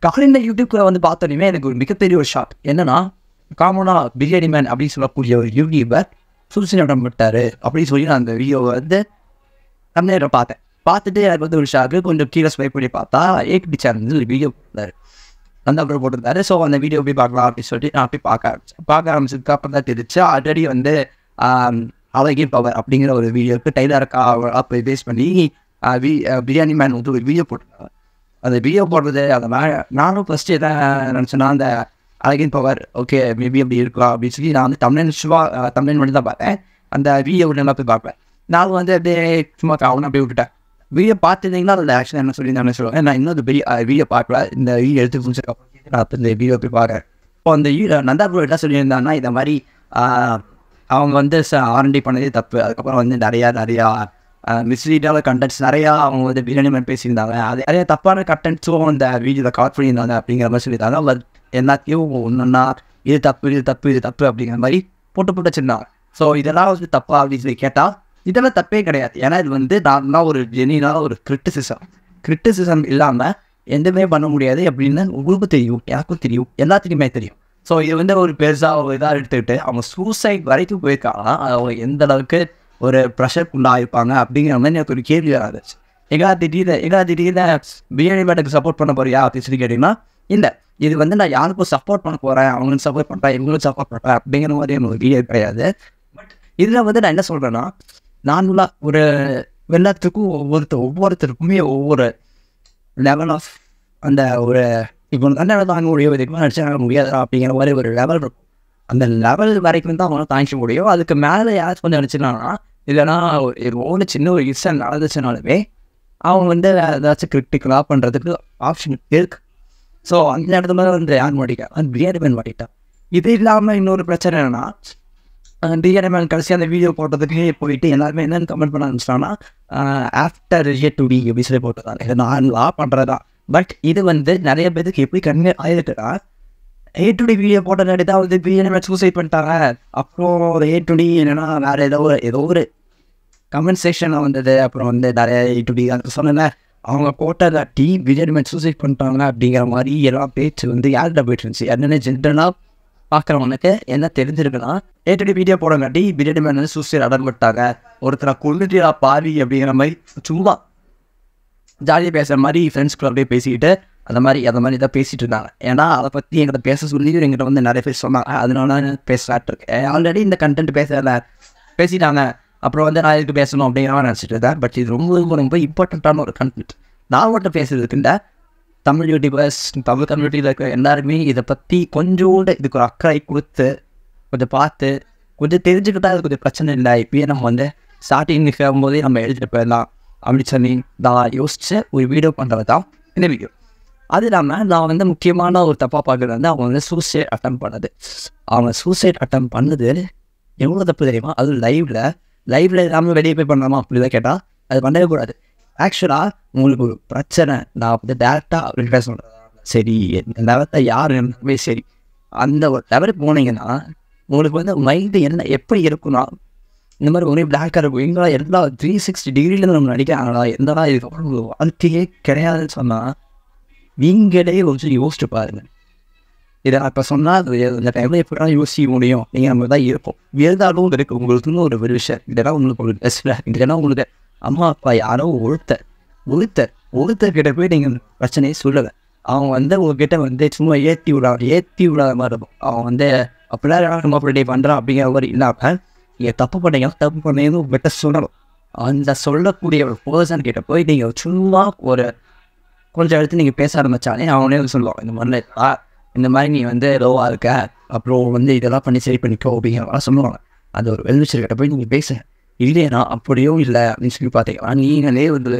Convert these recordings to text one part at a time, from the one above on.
காலையில் யூடியூப்ல வந்து பார்த்தோன்னே எனக்கு ஒரு மிகப்பெரிய ஒரு ஷாக். என்னன்னா, காமனாக பிரியாணி மேன் அப்படின்னு சொல்லக்கூடிய ஒரு யூடியூபர் சூசைட் அட்டம் பண்ணிட்டாரு அப்படின்னு சொல்லி நான் அந்த வீடியோவை வந்து தமிழ்நாட்டில் பார்த்தேன். பார்த்துட்டு எனக்கு வந்து ஒரு ஷாக்கு. கொஞ்சம் கீழே ஸ்வைப் பண்ணி பார்த்தா ஏகடி சேனல் வந்து ஒரு வீடியோ போட்டிருந்தாரு, அந்த அப்புறம் போட்டிருந்தாரு. ஸோ அந்த வீடியோ போய் பார்க்கலாம் அப்படின்னு சொல்லிட்டு நான் போய் பார்க்க ஆரம்பிச்சதுக்கு அப்புறம் தான் தெரிஞ்சு ஆல்ரெடி வந்து அழகிய பவர் அப்படிங்கிற ஒரு வீடியோக்கு டைலருக்கா போய் பேஸ் பண்ணி பிரியாணி மேன் வந்து ஒரு வீடியோ போட்டிருந்தாங்க. அந்த வீடியோ போடுறது அந்த நானும் ஃபஸ்ட்டு என்ன நினச்சேன்னா, அந்த அழகின் பவர் ஓகே மேபி அப்படி இருக்கலாம் அப்படின்னு சொல்லி நான் வந்து தமிழ் மட்டும் தான் பார்த்தேன். அந்த வீடியோ நல்லா போய் பார்ப்பேன். நான் வந்து அப்படியே சும்மா காவணும் அப்படியே விட்டுட்டேன். வீடியோ பார்த்துருந்தீங்கன்னா அதில் ஆக்சுவலாக என்ன சொல்லி நான் சொல்லுவேன், நான் இன்னும் பெரிய வீடியோ பார்க்கல. இந்த வீடியோ எடுத்து முடிச்சதுக்கப்புறம் நான் இந்த வீடியோ போய் பார்க்குறேன். இப்போ அந்த நந்தா ப்ரோ என்ன சொல்லியிருந்தாங்கன்னா, இந்த மாதிரி அவங்க வந்து R&D பண்ணதே தப்பு. அதுக்கப்புறம் வந்து நிறையா மிஸ்லீடான கண்டென்ட்ஸ் நிறையா அவங்க வந்து பிரியாணி மேன் பேசியிருந்தாங்க. அது நிறைய தப்பான கண்டென்ட்ஸும் அந்த வீடியோவில் கவர் பண்ணியிருந்தாங்க அப்படிங்கிற மாதிரி சொல்லியிருந்தாங்க. பட் எல்லாத்தையும் ஒன்றுன்னா இது தப்பு அப்படிங்கிற மாதிரி போட்டு வச்சுருந்தாங்க. ஸோ இதெல்லாம் வந்து தப்பா அப்படின்னு சொல்லி கேட்டால் இதெல்லாம் தப்பே கிடையாது. ஏன்னா இது வந்து நான் ஒரு ஜெனியூனான ஒரு கிரிட்டிசிசம் இல்லாமல் எதுவுமே பண்ண முடியாது அப்படின்னு உங்களுக்கும் தெரியும், எனக்கும் தெரியும், எல்லாத்துக்குமே தெரியும். ஸோ இது வந்து ஒரு பெருசாக ஒரு இதாக எடுத்துக்கிட்டு அவங்க சூசைட் வரைக்கும் போயிருக்காங்கன்னா அவங்க எந்த அளவுக்கு ஒரு ப்ரெஷருக்குள்ளாயிருப்பாங்க அப்படிங்கிற மாதிரி எனக்கு ஒரு கேள்வி ஆகுது. எங்கா திடீர்னு பிரியாணி மேனுக்கு சப்போர்ட் பண்ண போறியா அப்படின்னு சொல்லி கேட்டிங்கன்னா, இல்லை இது வந்து நான் யாருக்கும் சப்போர்ட் பண்ண போகிறேன், அவங்களுக்கு சப்போர்ட் பண்ணுறேன், இவங்களுக்கு சப்போர்ட் பண்ணுறேன் அப்படிங்கிற மாதிரி எனக்கு ஒரு வீடியோ கிடையாது. பட் இதில் வந்து நான் என்ன சொல்கிறேன்னா, நார்மலாக ஒரு எல்லாத்துக்கும் ஒவ்வொருத்தருக்குமே ஒவ்வொரு லெவல் ஆஃப் அந்த ஒரு இப்போ நல்ல தாங்க முடியும், இதுக்கு நடிச்சா முடியாது அப்படிங்கிற மாதிரி ஒரு லெவல் இருக்கும். அந்த லெவல் வரைக்கும் தான் அவங்க தாங்கிக்க முடியும். அதுக்கு மேலே யாராச்சும் கொஞ்சம் நினச்சினாங்கன்னா, இல்லைனா ஒரு சின்ன ஒரு இன்சிடென்ட் நடந்துச்சுனாலுமே அவங்க வந்து ஏதாச்சும் கிரிட்டிக்கலாக பண்ணுறதுக்கு ஆப்ஷன் இருக்குது. ஸோ அந்த இடத்துல வந்து யார் மாட்டிட்டா, அந்த பிரியாணி மேன் மாட்டிட்டான். இது இல்லாமல் இன்னொரு பிரச்சனை என்னென்னா, பிரியாணி மேன் கடைசியாக அந்த வீடியோ போட்டதுக்கு போயிட்டு எல்லாருமே என்னென்னு கமெண்ட் பண்ண ஆரம்பிச்சிட்டாங்கன்னா, ஆஃப்டர் A2D எப்படி சொல்லி போட்டுருந்தாங்க, இதை நான்லாம் பண்ணுறதா. பட் இது வந்து நிறைய பேருக்கு எப்படி கன்வே ஆகிட்டுனா, A2D வீடியோ போட்டதாடி தான் வந்து பிரியாணி மேன் சூசைட் பண்ணிட்டாங்க. அப்புறம் ஒரு A2D என்னென்னா வேறு ஏதோ ஒரு கமெண்ட் செக்ஷனில் வந்தது. அப்புறம் வந்து நிறைய A2D அந்த சொன்னேன் அவங்க போட்டதாட்டி பிரியாணி மேன் சூசைட் பண்ணிட்டாங்க அப்படிங்கிற மாதிரி எல்லாம் பேச்சு வந்து யார்கிட்ட போயிட்டு இருந்துச்சு. என்னென்ன ஜென்ரலாக பார்க்குறவனுக்கு என்ன தெரிஞ்சிருக்குன்னா, A2D வீடியோ போடங்காட்டி பிரியாணி மேன் வந்து சூசைட் அட்டன் பண்ணிட்டாங்க, ஒருத்தரை கொண்டுட்டியா பாவி அப்படிங்கிற மாதிரி சும்மா ஜாலியாக பேசுகிற மாதிரி ஃப்ரெண்ட்ஸ்குள்ள அப்படியே பேசிக்கிட்டு அந்த மாதிரி தான் பேசிகிட்டு இருந்தாங்க. ஏன்னா அதை பற்றி எங்கிட்ட பேச சொல்லி எங்கிட்ட வந்து நிறைய பேர் சொன்னாங்க. அதனால பேசலாட்டு இருக்கேன். ஆல்ரெடி இந்த கண்டென்ட் பேசிட்டாங்க, அப்புறம் வந்து நான் இதுக்கு பேசணும் அப்படிங்கிற நினச்சிட்டு இருந்தேன். பட் இது ரொம்ப இம்பார்ட்டண்ட்டான ஒரு கண்டென்ட். நான் மட்டும் பேசுறதுக்கு இந்த தமிழ் யூடியூபர்ஸ் தமிழ் கம்யூனிட்டியில் இருக்கிற எல்லாருமே இதை பற்றி கொஞ்சோண்டு இதுக்கு ஒரு அக்கறை கொடுத்து கொஞ்சம் பார்த்து கொஞ்சம் தெரிஞ்சுக்கிட்டா அது கொஞ்சம் பிரச்சனை இல்லை. இப்போயே நம்ம வந்து ஸ்டார்டிங் போதே நம்ம எழுதிட்டு போயிடலாம் அப்படின்னு சொல்லி நான் யோசிச்சு ஒரு வீடியோ பண்ணுறது தான் இந்த வீடியோ. அது இல்லாமல் நான் வந்து முக்கியமான ஒரு தப்பாக பார்க்குறது வந்து அவங்க வந்து சூசைட் அட்டம் பண்ணது. அவங்க சூசைட் அட்டம் பண்ணது எவ்வளோ தப்பு தெரியுமா? அது லைவில் இல்லாமல் வெளியே போய் பண்ணலாமா அப்படிதான் கேட்டால் அது பண்ணவே கூடாது. ஆக்சுவலாக உங்களுக்கு ஒரு பிரச்சனை, நான் வந்து டேரெக்டாக அவர்கிட்ட சொல்கிறேன், சரி இந்த லெவலில் யார் இருந்தாலுமே சரி, அந்த ஒரு லெவலுக்கு போனீங்கன்னா உங்களுக்கு வந்து மைண்டு என்ன எப்படி இருக்குன்னா, இந்த மாதிரி ஒரே பிளாக்காக இருக்கும். எங்களா எல்லா 360 டிகிரிலேருந்து நம்ம நடிக்கிறாங்களா, எந்தடா இதுக்கப்புறம் உங்களுக்கு வாழ்க்கையே கிடையாதுன்னு சொன்னால் நீங்களே கொஞ்சம் யோசிச்சு பாருங்கள். இதை நான் இப்போ சொன்னால் இந்த டைமில் எப்படிலாம் யோசிக்க முடியும் நீங்கள் நம்ம தான் இருப்போம். இருந்தாலும் இருக்குது உங்களுக்குன்னு ஒரு விஷயம், இதெல்லாம் உங்களுக்கு ஒரு பெஸ்ட், இதெல்லாம் உங்களுக்கு அம்மா அப்பா யாரோ ஒருத்தர்கிட்ட போய் நீங்கள் பிரச்சனையே சொல்லலை. அவங்க வந்து உங்ககிட்ட வந்து சும்மா ஏற்றி விடாத மாதிரி இருக்கும். அவங்க வந்து அப்படிலாம் நம்ம அப்படி பண்ணுறான் அப்படிங்கிற மாதிரி இல்லாமல் நீங்கள் தப்பு பண்ணீங்கன்னு உங்கள்கிட்ட சொல்லணும். அந்த சொல்லக்கூடிய ஒரு பர்சன் கிட்ட போய் நீங்கள் சும்மா ஒரு கொஞ்சம் எடுத்து நீங்கள் பேச ஆரம்பித்தாலே அவனே வந்து சொல்லுவாங்க, இந்த மாதிரி நீ வந்து லோவாக இருக்க, அப்புறம் வந்து இதெல்லாம் பண்ணி சரி பண்ணிக்கோ அப்படிங்கிற மாதிரி சொல்லுவாங்க. அது ஒரு வெல்விச்சர்கிட்ட போய் நீங்கள் பேச இல்லையா அப்படியும் இல்லை அப்படின்னு சொல்லி பார்த்தீங்கன்னா நீங்களே வந்து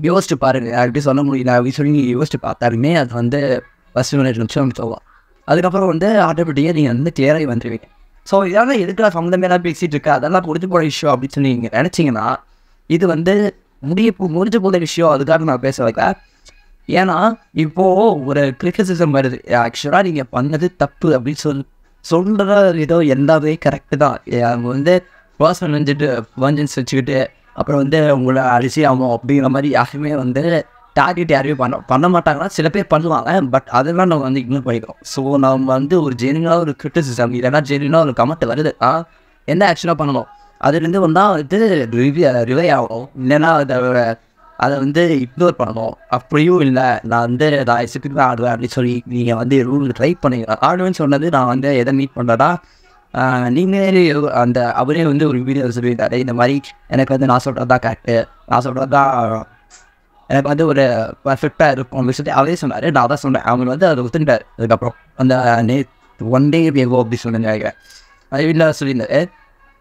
யோசிச்சு பாருங்கள். அப்படி சொல்ல முடியல அப்படின்னு சொல்லி நீங்கள் யோசிச்சு பார்த்தாலுமே அது வந்து ஃபஸ்ட்டு 2 நிமிஷம் சொல்லலாம். அதுக்கப்புறம் வந்து ஆட்டோமேட்டிக்காக நீங்கள் வந்து கிளியராகி வந்துடுவீங்க. ஸோ இதெல்லாம் எதுக்காக சம்மந்தமேலாம் பேசிகிட்டு இருக்கா, அதெல்லாம் முடிஞ்சு போகிற விஷயம் அப்படின்னு சொல்லி நீங்கள் நினச்சிங்கன்னா இது வந்து முடிஞ்சு போகிற விஷயம். அதுக்காக நான் பேச வைக்க, ஏன்னா இப்போது ஒரு கிரிட்டிசிசம் வருது, ஆக்சுவலாக நீங்கள் பண்ணது தப்பு அப்படின்னு சொல்கிற ஏதோ எல்லாமே கரெக்டு தான். அவங்க வந்து பர்சனல் வெஞ்சன்ஸ் வச்சுக்கிட்டு அப்புறம் வந்து உங்களை அரிசி ஆகும் அப்படிங்கிற மாதிரி யாருமே வந்து டார்கெட் யாரையும் பண்ண மாட்டாங்கன்னா சில பேர் பண்ணுவாங்க. பட் அதெல்லாம் நம்ம வந்து இக்னோர் பண்ணிக்கிறோம். ஸோ நம்ம வந்து ஒரு ஜென்யூனாக ஒரு கிரிட்டிசிசம் இல்லைன்னா ஜென்யூனாக ஒரு கமெண்ட் வருது, என்ன ஆக்சுவலாக பண்ணணும், அதுலேருந்து வந்தால் வந்து ரிவை ஆகணும். இல்லைன்னா அதை வந்து இக்னோர் பண்ணணும். அப்படியும் இல்லை நான் வந்து நான் எக்ஸிக்யூட் ஆடுவேன் அப்படின்னு சொல்லி நீங்கள் வந்து ரூல் ட்ரை பண்ணிக்கலாம். ஆடுவேன்னு சொன்னது நான் வந்து எதை மீட் பண்ணுறேன்னா, நீங்களே அந்த அவரே வந்து ஒரு வீடியோ சொல்லியிருந்தாரு, இந்த மாதிரி எனக்கு வந்து நான் சொல்கிறது தான் கரெக்டு, நான் சொல்கிறது தான் எனக்கு வந்து ஒரு பர்ஃபெக்டாக இருக்கும் அப்படின்னு சொல்லி அவரே சொன்னார். நான் தான் சொன்னேன். அவங்க வந்து அதை ஒத்துக்கிட்டார். அதுக்கப்புறம் அந்த ஒன் டே வேகோ அப்படி சொன்னாங்க, அது வீட்டில் சொல்லியிருந்தாரு.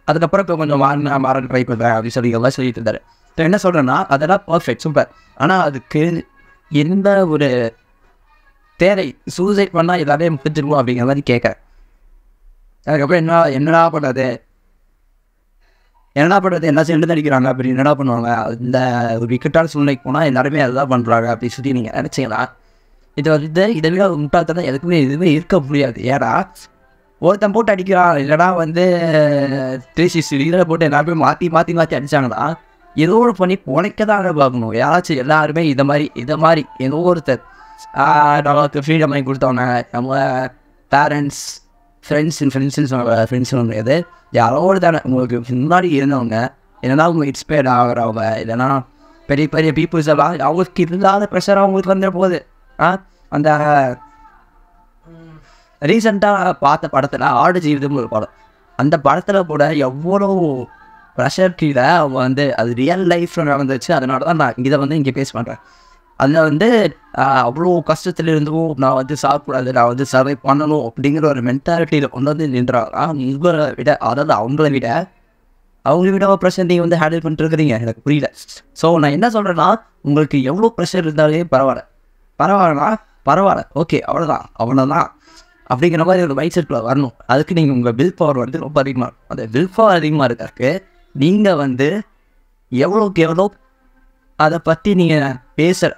அதுக்கப்புறம் இப்போ கொஞ்சம் மாற ட்ரை பண்ணுறேன் அப்படின்னு சொல்லி எல்லாம் சொல்லிட்டு இருந்தார். இப்போ என்ன சொல்கிறேன்னா, அதெல்லாம் பர்ஃபெக்ட் சூப்பர். ஆனால் அதுக்கு எந்த ஒரு தேவை, சூசைட் பண்ணால் எல்லாமே முடிஞ்சிருக்கும் அப்படிங்கிற மாதிரி கேட்குறேன். அதுக்கப்புறம் என்னடா பண்ணுறது என்ன சேர்ந்து நடிக்கிறாங்க அப்படி என்னடா பண்ணுவாங்க, இந்த ஒரு விக்கெட்டான சூழ்நிலைக்கு போனால் எல்லாருமே அதுதான் பண்ணுறாங்க அப்படின்னு சொல்லி நீங்கள் நினச்சிங்கன்னா, இது வந்து இதெல்லாம் முட்டாள்தான் எதுக்குமே எதுவுமே இருக்க முடியாது. ஏன்னா ஒருத்தன் போட்டு அடிக்கிறான், இல்லைனா வந்து 360 இதில் போட்டு எல்லாருமே மாற்றி அடித்தாங்கன்னா ஏதோ ஒரு பண்ணி உழைக்க தான் பார்க்கணும். யாராச்சும் எல்லாருமே இதை மாதிரி ஏதோ ஒருத்தர் நமக்கு ஃப்ரீடம் பண்ணி கொடுத்தவங்க, நம்ம பேரண்ட்ஸ், ஃப்ரெண்ட்ஸ் கிடையாது, யாரோ ஒரு தானே உங்களுக்கு முன்னாடி இருந்தவங்க, இல்லைனா அவங்க இன்ஸ்பயர்ட் ஆகிறவங்க, இல்லைனா பெரிய பெரிய பீப்புள்ஸ் எல்லாம் அவங்களுக்கு இல்லாத ப்ரெஷர் அவங்களுக்கு வந்துட போகுது. அந்த ரீசெண்டாக பார்த்த படத்தில் ஆடு ஜீவிதம்னு ஒரு படம், அந்த படத்தில் கூட எவ்வளோ ப்ரெஷர் கீழே அவங்க வந்து அது ரியல் லைஃப்பில் நடந்துச்சு. அதனால தான் நான் இதை வந்து இங்கே பேச பண்ணுறேன். அதில் வந்து அவ்வளோ கஷ்டத்தில் இருந்தும் நான் வந்து சாப்பிடாது, நான் வந்து சர்வை பண்ணணும் அப்படிங்கிற ஒரு மென்டாலிட்டியில் கொண்டு வந்து நின்றாங்க. இவரை விட, அதாவது அவங்கள விட ப்ரெஷர் நீங்கள் வந்து ஹேண்டில் பண்ணிட்டுருக்கிறீங்க, எனக்கு புரியல. ஸோ நான் என்ன சொல்கிறேன்னா, உங்களுக்கு எவ்வளோ ப்ரெஷர் இருந்தாலே பரவாயில்ல ஓகே அவ்வளோதான் அப்படிங்கிற மாதிரி ஒரு மைண்ட் செட்டில் வரணும். அதுக்கு நீங்கள் உங்கள் வில் பவர் வந்து ரொம்ப அதிகமாக இருக்கும். அந்த வில் பவர் அதிகமாக இருக்கிறதுக்கு நீங்கள் வந்து எவ்வளோ அதை பற்றி நீங்கள்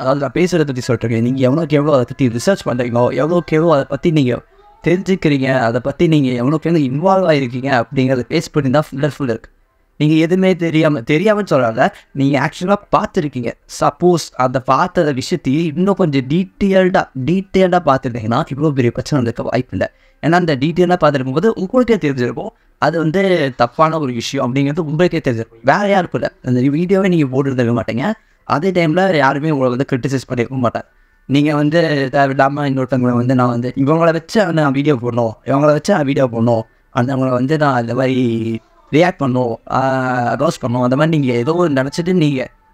அதாவது நான் பேசுகிறத பற்றி சொல்லிட்டுருக்கேன், நீங்கள் எவ்வளோ அதை பற்றி ரிசர்ச் பண்ணுறீங்களோ, எவ்வளோ அதை பற்றி நீங்கள் தெரிஞ்சுக்கிறீங்க, அதை பற்றி நீங்கள் எவ்வளோக்கு இன்வால்வ் ஆகிருக்கீங்க அப்படிங்கிறத பேஸ் பண்ணி தான் ஃபுல் இருக்குது. நீங்கள் எதுவுமே தெரியாமல் சொல்லல, நீங்கள் ஆக்சுவலாக பார்த்துருக்கீங்க. சப்போஸ் அந்த பார்த்த விஷயத்தையும் இன்னும் கொஞ்சம் டீட்டெயில்டாக பார்த்துருந்தீங்கன்னா இவ்வளோ பெரிய பிரச்சனை இருக்க வாய்ப்பு இல்லை. ஏன்னா அந்த டீட்டெயிலாக பார்த்துருக்கும் போது உங்களுக்கே தெரிஞ்சிருக்கும் அது வந்து தப்பான ஒரு விஷயம் அப்படிங்கிறது உங்களுக்கே தெரிஞ்சிருக்கும். வேறு யாருக்கும் இல்லை. அந்த வீடியோவே நீங்கள் போட்டுருக்க மாட்டீங்க. அதே டைமில் யாருமே உங்களை வந்து கிரிட்டிசைஸ் பண்ணியிருக்க மாட்டாங்க. நீங்கள் வந்து தேவையில்லாமல் இன்னொருத்தவங்களை வந்து நான் வந்து இவங்கள வச்சு நான் வீடியோ போடணும், அந்தவங்களை வந்து நான் இந்த மாதிரி ரியாக்ட் பண்ணணும், ரோஸ் பண்ணணும், அந்த மாதிரி நீங்கள் ஏதோ நினச்சிட்டு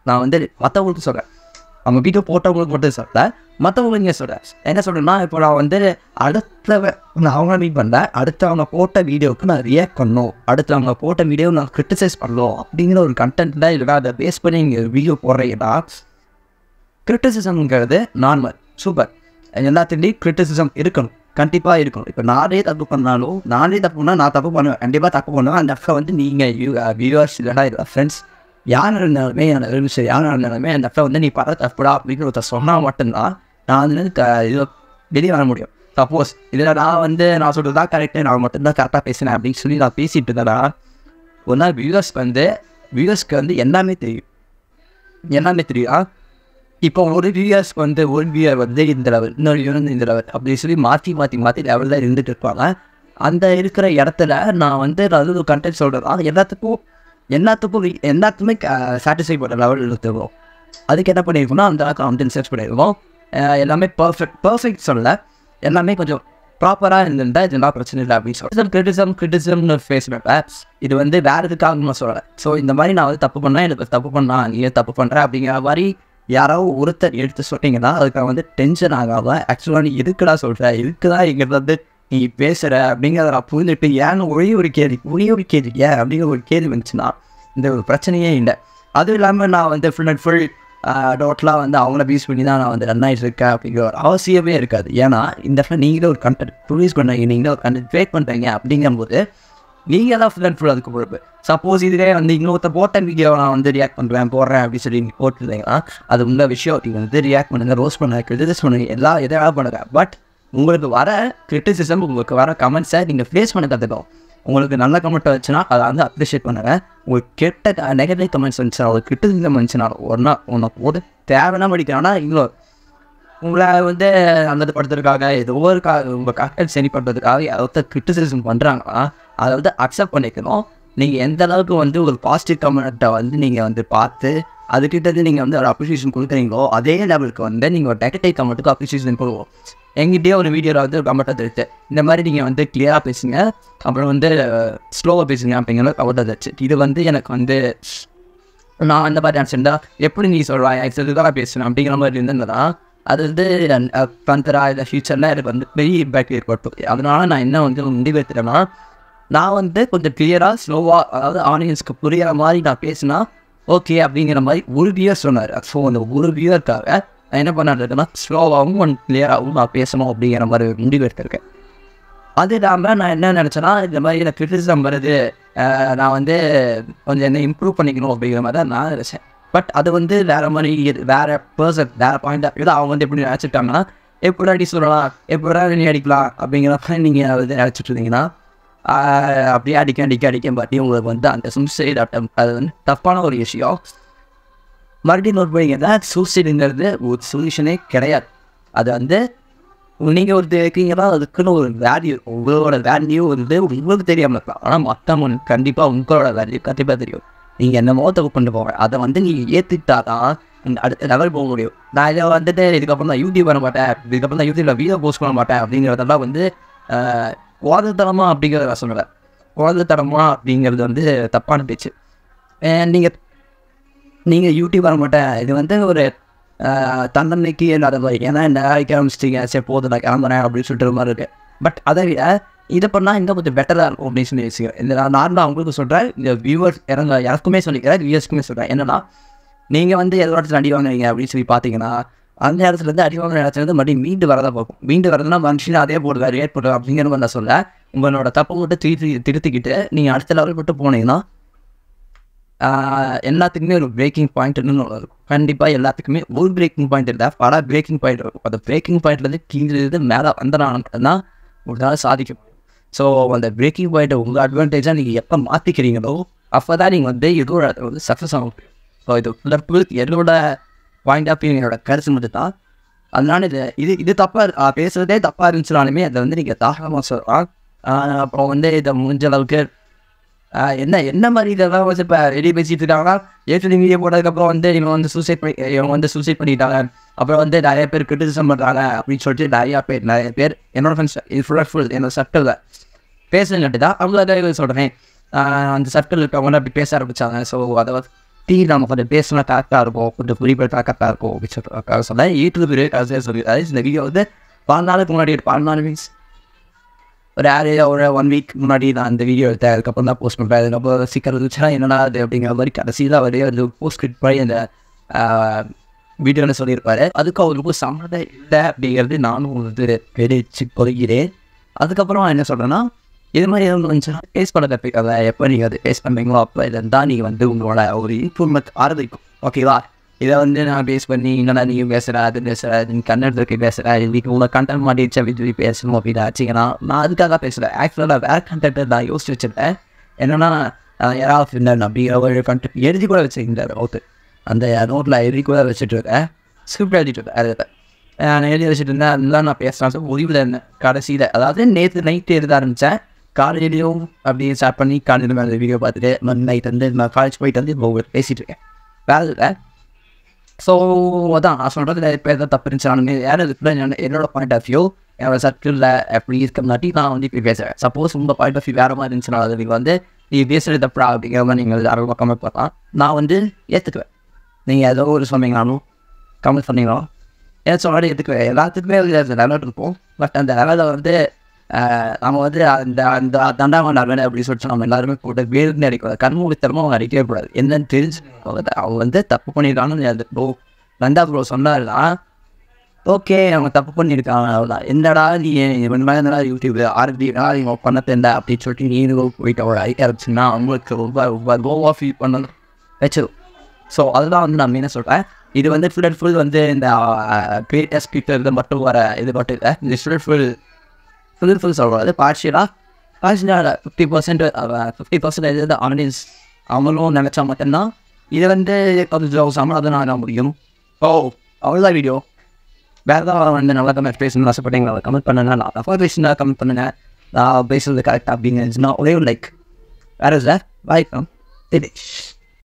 நான் வந்து மற்றவங்களுக்கு சொல்கிறேன். அவங்க வீடியோ போட்டவங்களுக்கு மட்டும் சொல்கிறேன், மற்றவங்களுக்கு நீங்கள் சொல்கிறேன். என்ன சொல்கிறேன்னா, இப்போ நான் வந்து நான் அவங்கள மீட் பண்ணேன், அடுத்து அவங்க போட்ட வீடியோவுக்கு நான் ரியாக்ட் பண்ணணும், அடுத்து அவங்க போட்ட வீடியோ நான் கிரிட்டிசைஸ் பண்ணணும் அப்படிங்கிற ஒரு கண்டென்ட் தான் இல்லைனா அதை பேஸ் பண்ணி நீங்கள் வீடியோ போடுறீங்கன்னா, கிரிட்டிசிசம்ங்கிறது நார்மல், சூப்பர். எல்லாத்துலேயும் கிரிட்டிசிசம் இருக்கணும், கண்டிப்பாக இருக்கணும். இப்போ நானே தப்பு பண்ணாலும் நான் தப்பு பண்ணுவேன், கண்டிப்பாக தப்பு பண்ணுவேன். அந்த அக்கா வந்து நீங்கள் வியூவர்ஸ் இல்லைனா இல்லை ஃப்ரெண்ட்ஸ் யார் இருந்தாலுமே அந்த அக்கா வந்து நீ பட தப்புடா அப்படின்னு ஒருத்தர் சொன்னால் மட்டும்தான் நான் வந்து இது வெளியே வர முடியும். சப்போஸ் இதில் நான் சொல்கிறது தான் கரெக்டு, நான் மட்டும்தான் கரெக்டாக பேசினேன் அப்படின்னு சொல்லி நான் பேசிகிட்டு இருந்தேன்னா, ஒரு நாள் வியூவர்ஸ்க்கு வந்து எல்லாமே தெரியும். இப்போ ஒரு வியூவர்ஸ்க்கு வந்து ஒரு வியூவர் வந்து இந்த லெவல், இன்னொரு வியூவர் இந்த லெவல் அப்படின்னு சொல்லி மாற்றி லெவலில் இருந்துட்டு இருப்பாங்க. அந்த இருக்கிற இடத்துல நான் வந்து ஒரு கண்டென்ட் சொல்கிறதா எல்லாத்துக்குமே சாட்டிஸ்ஃபை பண்ணுற லெவல் எடுத்துருவோம். அதுக்கு என்ன பண்ணியிருக்கோம்னா, அந்த கண்டென்ட் சர்ச் பண்ணியிருக்கோம். எல்லாமே பர்ஃபெக்ட் சொல்ல, எல்லாமே கொஞ்சம் ப்ராப்பராக இருந்திருந்தால் இதெல்லாம் பிரச்சனை இல்லை அப்படின்னு சொல்லி கிரிட்டிசம்னு ஃபேஸ் பண்ணுறேன். இது வந்து வேறு எதுக்காக நான் சொல்லலை. ஸோ இந்த மாதிரி நான் வந்து தப்பு பண்ணேன், எனக்கு தப்பு பண்ணால் நீ தப்பு பண்ணுறேன் அப்படிங்கிற மாதிரி யாராவது ஒருத்தர் எடுத்து சொன்னீங்கன்னா அதுக்காக வந்து டென்ஷன் ஆகாமல், ஆக்சுவலாக நீ இருக்குடா சொல்கிற, இருக்குதான் இங்கே வந்து நீ பேசுகிற அப்படிங்கிறத நான் புரிஞ்சுட்டு ஏன்னு ஒரே ஒரு கேள்வி ஏன் அப்படிங்கிற ஒரு கேள்வி வந்துச்சுன்னா இந்த ஒரு பிரச்சனையே இல்லை. அதுவும் இல்லாமல் நான் வந்து ஃபுல் அண்ட் ஃபுல் டோட்டலாக வந்து அவங்கள பேஸ் பண்ணி தான் நான் வந்து ரன் ஆகிட்டு இருக்கேன் அப்படிங்கிற ஒரு அவசியமே இருக்காது. ஏன்னா இந்த இடத்துல நீங்களே ஒரு கண்டென்ட் ப்ரொடியூஸ் பண்ணுறீங்க, நீங்களே ஒரு கண்டென்ட் கிரியேட் பண்ணுறீங்க அப்படிங்கும்போது நீங்கள் தான் ஃபுல் அண்ட் ஃபுல் அதுக்கு பொறுப்பு. சப்போஸ் இதுவே வந்து இன்னொருத்தர் போட்ட வீடியோ நான் வந்து ரியாக்ட் போடுறேன் அப்படின்னு சொல்லி நீங்கள் போட்டுருந்தீங்கன்னா அது உள்ள விஷயம். நீங்கள் வந்து ரியாக்ட் பண்ணுங்கள், ரோஸ் பண்ணுங்கள், கிரிட்டிசைஸ் பண்ணுங்கள், எதாவது பண்ணுங்கள். பட் உங்களுக்கு வர கிரிட்டிசிசம், உங்களுக்கு வர கமெண்ட்ஸை நீங்கள் ஃபேஸ் பண்ண கற்றுக்கணும். உங்களுக்கு நல்ல கமெண்ட் வந்துச்சுன்னா அதை வந்து அப்ரிஷியேட் பண்ணுங்கள். உங்களுக்கு கெட்ட நெகட்டிவ் கமெண்ட்ஸ் வந்துச்சுன்னா ஒரு கிரிட்டிசிசம் வந்துச்சுன்னா உனக்கு ஒரு தேவைன்னா படிக்கிறான்னா இவ்வளோ உங்களை வந்து நல்லது படுத்துறதுக்காக ஏதோ ஒரு உங்கள் கண்டென்ட் சரி பண்ணுறதுக்காக யாராவது கிரிட்டிசிசம் பண்ணுறாங்கன்னா அதை வந்து அக்செப்ட் பண்ணிக்கணும். நீங்கள் எந்த அளவுக்கு வந்து ஒரு பாசிட்டிவ் கமெண்ட்டை வந்து நீங்கள் வந்து பார்த்து அதுக்கிட்ட நீங்கள் வந்து ஒரு அப்ரிஷியேஷன் கொடுக்குறீங்களோ அதே லெவலுக்கு வந்து நீங்கள் ஒரு நெகட்டிவ் கமெண்ட்டுக்கு அப்ரிஷியேஷன் கொடுவோம். எங்கிட்டே ஒரு வீடியோவில் வந்து கமெண்ட் வந்துருச்சு, இந்த மாதிரி நீங்கள் வந்து கிளியராக பேசுங்க, அப்புறம் வந்து ஸ்லோவாக பேசுங்க அப்படிங்கிற கமெண்ட் வந்துருச்சு. இது வந்து எனக்கு வந்து நான் அந்த மாதிரி நினச்சிருந்தா எப்படி நீ சொல்கிறா இதுதான் பேசுகிறேன் அப்படிங்கிற மாதிரி இருந்ததுன்னா அது வந்து ஃபர்தராக இல்லை ஃபியூச்சரில் எனக்கு வந்து பெரிய இம்பேக்ட் ஏற்படுத்தும். அதனால நான் என்ன வந்து முடிவெடுத்துட்டேன்னா நான் வந்து கொஞ்சம் கிளியராக ஸ்லோவாக அதாவது ஆடியன்ஸ்க்கு புரிகிற மாதிரி நான் பேசினா ஓகே அப்படிங்கிற மாதிரி ஒரு வியூவர் சொன்னார். ஸோ அந்த ஒரு வியூவருக்காக நான் என்ன பண்ணாருன்னா ஸ்லோவாகவும் கொஞ்சம் கிளியராகவும் நான் பேசணும் அப்படிங்கிற மாதிரி முடிவு எடுத்திருக்கேன். அது இல்லாமல் நான் என்ன நினச்சேன்னா இந்த மாதிரி எனக்கு கிரிட்டிசிசம் வருது, நான் வந்து கொஞ்சம் என்ன இம்ப்ரூவ் பண்ணிக்கணும் அப்படிங்கிற மாதிரி தான் நான் நினச்சேன். பட் அது வந்து வேறு மாதிரி வேறு பர்சன் வேறு பாயிண்ட் ஆஃப் வியூவில் அவங்க வந்து எப்படி நினச்சிட்டாங்கன்னா எப்படி அடி சொல்லலாம் எப்படா நீ அடிக்கலாம் அப்படிங்கிற மாதிரி நீங்கள் வந்து நினச்சிட்டு இருந்தீங்கன்னா அப்படியே அடிக்க பற்றி உங்களுக்கு வந்து அந்த சூசைட் அட்டம் அது வந்து தப்பான ஒரு விஷயம். மறுபடியும் நோட் பண்ணிங்கன்னா சூசைடுங்கிறது ஒரு சொல்யூஷனே கிடையாது. அது வந்து நீங்கள் ஒரு இருக்கீங்கன்னா அதுக்குன்னு ஒரு வேல்யூ உங்களோட வேல்யூ வந்து உங்களுக்கு தெரியாமல் இருக்கலாம். ஆனால் மற்றவங்க கண்டிப்பாக உங்களோட வேல்யூ கண்டிப்பாக தெரியும். நீங்கள் என்னமோ தப்பு கொண்டு போங்க, அதை வந்து நீங்கள் ஏற்றுக்கிட்டா தான் அடுத்த லெவல் போக முடியும். நான் இதை வந்துட்டு இதுக்கப்புறம் தான் யூடியூப் பண்ண மாட்டேன், இதுக்கப்புறம் தான் யூடியூப்பில் வீடியோ போஸ்ட் பண்ண மாட்டேன் அப்படிங்கிறதெல்லாம் வந்து குழந்தைத்தனமாக அப்படிங்கிறத நான் சொல்லுவேன். குழந்தைத்தனமாக அப்படிங்கிறது வந்து தப்பான பேச்சு. நீங்கள் யூடியூப் வர மாட்டேன் இது வந்து ஒரு தன்னன்னைக்கு இல்லாத மாதிரி, ஏன்னா இந்த ஆரம்பிச்சிட்டிங்க சரி போதும் நான் கிளம்புறேன் அப்படின்னு சொல்லிட்டு மாதிரி இருக்குது. பட் அதை விட இதை பண்ணால் இன்னும் கொஞ்சம் பெட்டராக இருக்கும் அப்படின்னு சொல்லி வச்சுக்கிறேன். இந்த நான் நார்மலாக அவங்களுக்கு சொல்கிறேன், இந்த வியூவர்ஸ் எனக்குமே சொல்லிக்கிறேன், வியூவர்ஸ்க்குமே சொல்கிறேன். என்னென்னா நீங்கள் வந்து எதோ இடத்துல அடி வாங்குறீங்க அப்படின்னு சொல்லி பார்த்தீங்கன்னா அந்த இடத்துலேருந்து அடி வாங்குற இடத்துலேருந்து மறுபடியும் மீண்டு வரதான் பார்க்கும். மீண்டு வரதுன்னா மனுஷன் அதே போடுதா ரியாக்ட் பண்ணுறோம் அப்படிங்கிற மாதிரி நான் சொல்ல உங்களோட தப்பை மட்டும் திருத்திக்கிட்டு நீங்கள் அடுத்த லெவல் மட்டும் போனீங்கன்னா எல்லாத்துக்குமே ஒரு பிரேக்கிங் பாயிண்ட்னு இருக்கும். கண்டிப்பாக எல்லாத்துக்குமே ஒரு பிரேக்கிங் பாயிண்ட் இருந்தால் பல பிரேக்கிங் பாயிண்ட் இருக்கும். அந்த பிரேக்கிங் பாயிண்ட்லேருந்து கீழே மேலே வந்தனால்தான் ஒரு நாள் சாதிக்க முடியும். ஸோ அந்த பிரேக்கிங் பாயிண்ட்டை உங்கள் அட்வான்டேஜாக நீங்கள் எப்போ மாற்றிக்கிறீங்களோ அப்போ தான் நீங்கள் வந்து ஏதோ வந்து சக்ஸஸ் ஆக முடியும். ஸோ இது என்னோட பாயிண்ட் ஆஃப் வியூ என்னோட கருத்து மட்டும் தான். அதனால இது தப்பாக பேசுகிறதே தப்பாக இருந்துச்சுனாலுமே அதை வந்து நீங்கள் தாராளமாக சொல்லலாம். அப்புறம் வந்து இதை முடிஞ்ச அளவுக்கு என்ன மாதிரி இதெல்லாம் வந்து இப்போ வெளியே பேசிகிட்டு இருக்காங்கன்னா ஏற்று வீடியோ போட்டதுக்கப்புறம் வந்து இவங்க வந்து சூசைட் பண்ணிட்டாங்க, அப்புறம் வந்து நிறைய பேர் கிரிட்டிசிசம் பண்ணுறாங்க அப்படின்னு சொல்லிட்டு நிறைய பேர் என்னோட ஃப்ரெண்ட்ஸ் ஃபுல் என்னோட சர்க்கிளில் பேசுங்கட்டு தான் அவங்க சொல்கிறேன். அந்த சர்க்கிள் இருக்கவங்க அப்படி பேச ஆரம்பித்தாங்க. ஸோ அதை வந்து நம்ம கொஞ்சம் பேசினா கரெக்டாக இருக்கும், கொஞ்சம் குறிப்பிட்ட கரெக்டாக இருக்கும் அப்படின்னு சொல்லிட்டு சொன்னேன். யூடியூப் சொல்லியிருக்காரு இந்த வீடியோ வந்து 14 நாளுக்கு முன்னாடி 14 மீன்ஸ் ஒரு 1 வீக் முன்னாடி நான் அந்த வீடியோ எடுத்தேன். அதுக்கப்புறம் தான் போஸ்ட் பண்ணுறேன். அதுக்கப்புறம் சீக்கிரம் இருந்துச்சுன்னா என்னடா அது அப்படிங்கிற மாதிரி கடைசியில் அவர் அந்த போஸ்ட் கிளிக் பண்ணி அந்த வீடியோன்னு சொல்லியிருப்பாரு. அதுக்கு அவருக்கு சம்மந்தம் இல்லை அப்படிங்கிறது நானும் வந்து தெரிவிச்சு கொள்கிறேன். அதுக்கப்புறம் என்ன சொல்கிறேன்னா இது மாதிரி எதுவும் இருந்துச்சுன்னா ஃபேஸ் பண்ண கற்றுக்காத. எப்போ நீங்கள் அது ஃபேஸ் பண்ணுறீங்களோ அப்போ இருந்தால் நீங்கள் வந்து உங்களோட ஒரு இம்ப்ரூவ்மெண்ட் ஆரம்பிக்கும். ஓகேவா? இதை வந்து நான் பேஸ் பண்ணி என்னடா நீங்கள் பேசுகிற அது பேசுகிற நீங்கள் கன்னடத்துக்கு பேசுகிற இதுக்கு உங்களை கண்டென்ட் மாட்டிடுச்சு அப்படி பேசணும் அப்படின்னு ஆச்சுங்கன்னா நான் அதுக்காக பேசுகிறேன். ஆக்சுவலாக வேறு கண்டென்ட்டை நான் யோசிச்சு வச்சுருந்தேன். என்னென்னா யாராவது இருந்தார் அப்படிங்கிற ஒரு கண்டென்ட் எழுதி கூட வச்சுருந்தார். ஓகே அந்த நோட்டில் எழுதி கூட வச்சுட்டு இருக்கேன், ஸ்கிரிப்ட் எழுதிட்டு இருக்கேன். அதில் நான் எழுதி வச்சுட்டு இருந்தேன். அதெல்லாம் நான் பேசுகிறேன் முடிவில் இருந்தேன். கடைசியில் அதாவது நேற்று நைட்டு எழுத ஆரம்பித்தேன். காலையிலையும் அப்படியே ஸ்டார்ட் பண்ணி காலையில் மேலே வீடியோ பார்த்துட்டு நைட் வந்து நான் காலேஜ் போயிட்டு வந்து இப்போ பேசிகிட்டு இருக்கேன் வேலை. ஸோ அதான் நான் சொல்கிறது இப்போ எதாவது தப்பு இருந்துச்சு யாரும் இருக்குல்ல என்னோட பாயிண்ட் ஆஃப் வியூ என்னோட சர்க்கிளில் எப்படி இருக்கனாட்டி நான் வந்து இப்படி பேசுகிறேன். சப்போஸ் உங்கள் பாயிண்ட் ஆஃப் வியூ வேறு மாதிரி இருந்துச்சுன்னா அது நீங்கள் வந்து நீ பேசுகிறது தப்பா அப்படிங்கிற மாதிரி நீங்கள் யாரும் கமெண்ட் பண்ணலாம், நான் வந்து ஏற்றுக்குவேன். நீங்கள் ஏதோ ஒரு சொன்னீங்கனாலும் கமெண்ட் சொன்னீங்களோ ஏன் சொன்னாலும் ஏற்றுக்குவேன். எல்லாத்துக்குமே அந்த லெவல் இருக்கும். பட் அந்த லெவலில் வந்து நம்ம வந்து அந்த தண்டாம வேலை அப்படின்னு சொல்லிட்டு நம்ம எல்லாருமே போட்டு வேறுன்னு அடிக்கூடாது. கண்மூடித்தனமாக அவங்க அடிக்கவே கூடாது. என்னன்னு தெரிஞ்சு அவங்க வந்து தப்பு பண்ணியிருக்காங்கன்னு அது ப்ரோ சொன்னார்னா ஓகே அவங்க தப்பு பண்ணியிருக்காங்க அவ்வளோதான். என்னடா நீ என்னடா யூடியூப் ஆர்பினா நீங்கள் பண்ண தெரியல அப்படின்னு சொல்லிட்டு நீங்களும் போயிட்டு அவங்க ஐடியா இருந்துச்சுன்னா அவங்களுக்கு ரொம்ப லோவாக ஃபீல் பண்ணணும் வச்சிடும். ஸோ அதுதான் வந்து நான் என்ன சொல்கிறேன். இது வந்து ஃபுல் அண்ட் ஃபுல் வந்து இந்த கிரியேட்டர் ஸ்பீக்கர் இது மட்டும் வர இது மட்டும் இல்லை. இந்த ஃபுல் சொல்கிறது பார்ஷியலாக ஆக்சுவலாக 50% ஆடியன்ஸ் அவங்களும் நினச்சா மட்டும்தான் இதை வந்து கொஞ்சம் சமாதானம் ஆக முடியும். அவ்வளோதான் வீடியோ. வேறு ஏதாவது வந்து நல்லா கமெண்ட் பேசணும்னு ஆசைப்பட்டீங்களா கமெண்ட் பண்ணுங்க. நான் தப்பாக பேசினா கமெண்ட் பண்ணுங்கள். நான் பேசுறது கரெக்டாக அப்படிங்கிறதுனா ஒரே ஒரு லைக். வேறு சார் பாய் ஃப்ரம் தினேஷ்.